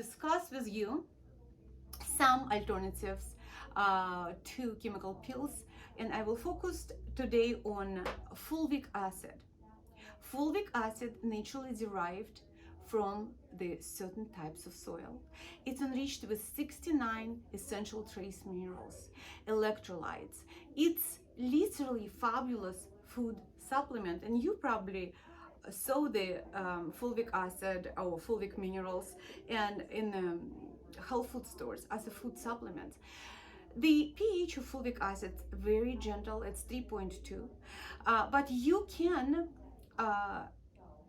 discuss with you some alternatives to chemical peels, and I will focus today on fulvic acid. Fulvic acid naturally derived from the certain types of soil. It's enriched with 69 essential trace minerals, electrolytes. It's literally fabulous food supplement, and you probably saw the fulvic acid or fulvic minerals and in health food stores as a food supplement. The pH of fulvic acid very gentle, it's 3.2, but you can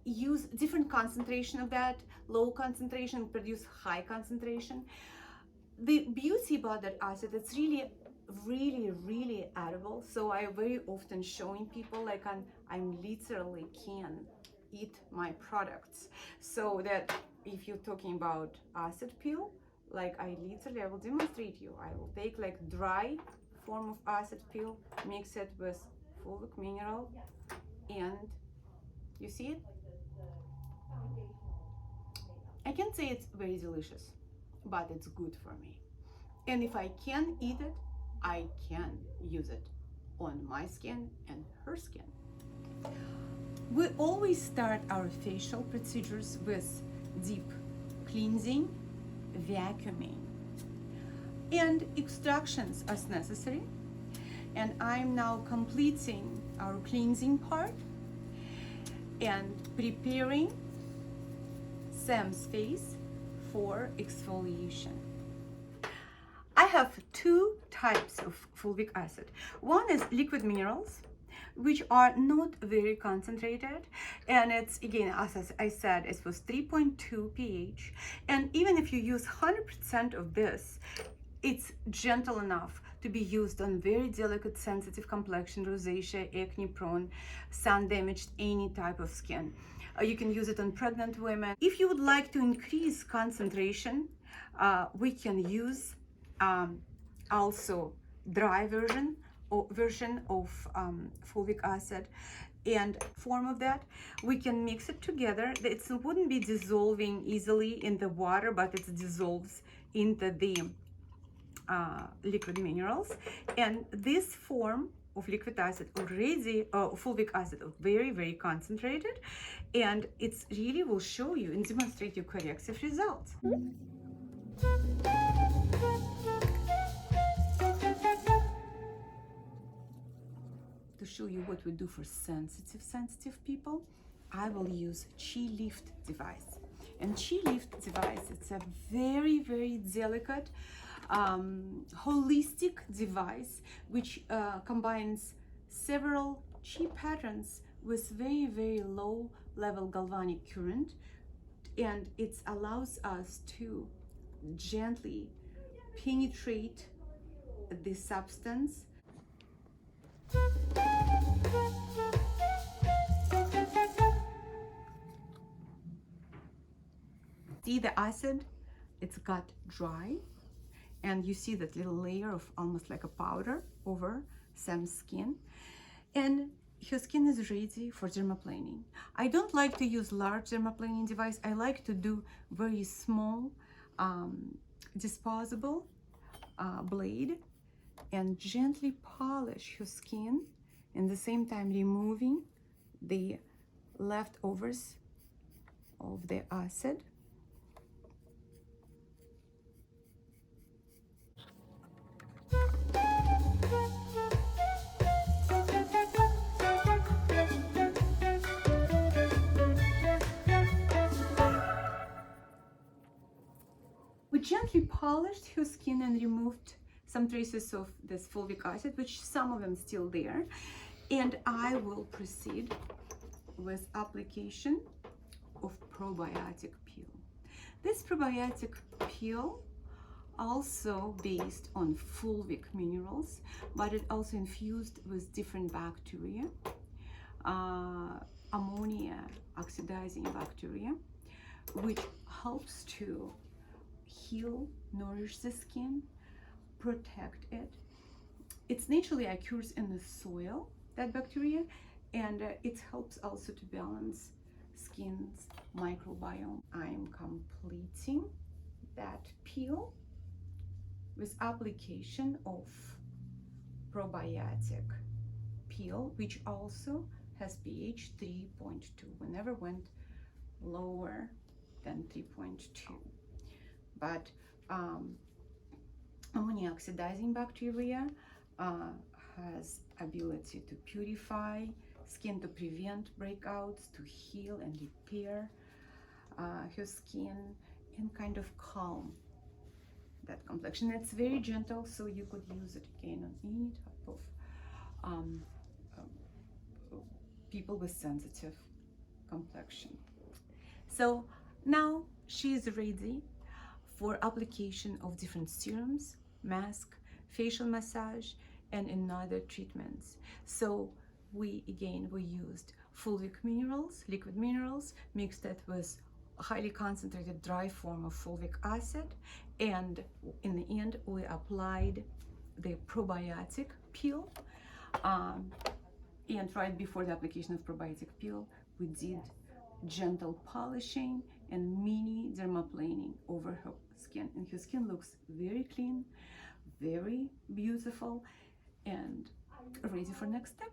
use different concentration of that. Low concentration produce high concentration. The beauty about that acid, it's really edible. So I very often showing people like I'm literally can eat my products, so that if you're talking about acid peel, like I will demonstrate you. I will take like dry form of acid peel, mix it with fulvic mineral, and you see it. I can't say it's very delicious, but it's good for me. And if I can eat it, I can use it on my skin and her skin. We always start our facial procedures with deep cleansing, vacuuming, and extractions as necessary. And I'm now completing our cleansing part and preparing Sam's face for exfoliation. I have two types of fulvic acid. One is liquid minerals, which are not very concentrated, and it's, again, as I said, it was 3.2 pH, and even if you use 100% of this, it's gentle enough to be used on very delicate, sensitive complexion, rosacea, acne prone, sun damaged, any type of skin. You can use it on pregnant women. If you would like to increase concentration, we can use also dry version of fulvic acid, and form of that we can mix it together. It wouldn't be dissolving easily in the water, but it dissolves into the liquid minerals, and this form of liquid acid already fulvic acid very concentrated, and it's really will show you and demonstrate you corrective results. To show you what we do for sensitive people, I will use Chi Lift device. And Chi Lift device, it's a very delicate holistic device which combines several chi patterns with very low level galvanic current, and it allows us to gently penetrate the substance. See the acid, it's got dry, and you see that little layer of almost like a powder over Sam's skin, and her skin is ready for dermaplaning. I don't like to use large dermaplaning device. I like to do very small disposable blade and gently polish her skin, and at the same time removing the leftovers of the acid. We gently polished her skin and removed some traces of this fulvic acid, which some of them still there. And I will proceed with application of probiotic peel. This probiotic peel also based on fulvic minerals, but it also infused with different bacteria, ammonia oxidizing bacteria, which helps to heal, nourish the skin, protect it. It's naturally occurs in the soil, that bacteria, and it helps also to balance skin's microbiome. I'm completing that peel with application of probiotic peel, which also has pH 3.2. We never went lower than 3.2. But ammonia oxidizing bacteria has ability to purify skin, to prevent breakouts, to heal and repair her skin, and kind of calm that complexion. It's very gentle, so you could use it again on any type of people with sensitive complexion. So now she is ready for application of different serums, mask, facial massage, and another treatments. So we used fulvic minerals, liquid minerals, mixed it with a highly concentrated dry form of fulvic acid, and in the end we applied the probiotic peel. And right before the application of probiotic peel, we did gentle polishing and mini dermaplaning over her skin, and her skin looks very clean, very beautiful, and ready for next step.